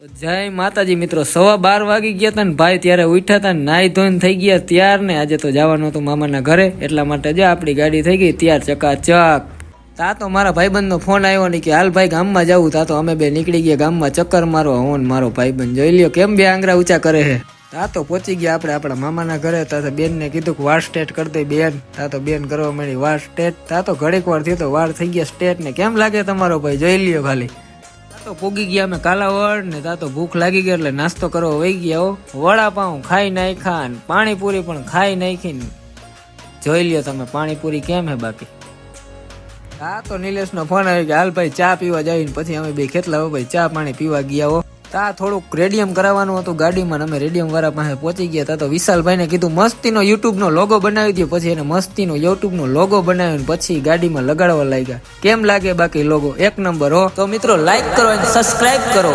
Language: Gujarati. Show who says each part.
Speaker 1: જય માતાજી મિત્રો, 12:15 વાગી ગયા હતા ને ભાઈ ત્યારે ઉઠ્યા હતા, નાઈ ધોઈને થઈ ગયા ત્યાર ને આજે તો જવાનું હતું મામાના ઘરે, એટલા માટે જે આપણી ગાડી થઈ ગઈ ત્યાર ચકાચક. તા તો મારા ભાઈબંધનો ફોન આવ્યો ને કે હાલ ભાઈ ગામમાં જવું. તા તો અમે બે નીકળી ગયા ગામમાં ચક્કર મારવા. હું મારો ભાઈબંધ જોઈ લ્યો કેમ બે આંગળા ઊંચા કરે છે. તા તો પહોંચી ગયા આપણે આપણા મામાના ઘરે. તા તો બેન ને કીધું કે વાર સ્ટેટ કરી દે બેન. તા તો બેન કરવા માંડી વાર સ્ટેટ. તા તો ઘડીક વાર થયો તો વાર થઈ ગયા સ્ટેટ ને. કેમ લાગે તમારો ભાઈ જોઈ લ્યો ખાલી. તો પોગી ગયા અમે કાલાવડ ને. તા તો ભૂખ લાગી ગઈ એટલે નાસ્તો કરવા વહી ગયા. વડાપાઉં ખાઈ નાખ્યા, પાણીપુરી પણ ખાઈ નાખીને જોઈ લ્યો તમે પાણીપુરી કેમ હે બાકી. હા તો નિલેશ નો ફોન આવ્યો કે હાલ ભાઈ ચા પીવા જઈને પછી અમે બે ખેતલા ભાઈ ચા પાણી પીવા ગયા હો. તા થોડુંક રેડિયમ કરાવવાનું હતું ગાડીમાં, અમે રેડિયમ વાળા પાસે પહોંચી ગયા. તા તો વિશાલભાઈ ને કીધું મસ્તીનો યુટ્યુબ નો લોગો બનાવી દો. પછી એને મસ્તીનો યુટ્યુબ નો લોગો બનાવ્યો પછી ગાડીમાં લગાડવા લાગ્યા. કેમ લાગે બાકી લોગો? એક નંબર હો. તો મિત્રો લાઈક કરો અને સબસ્ક્રાઇબ કરો.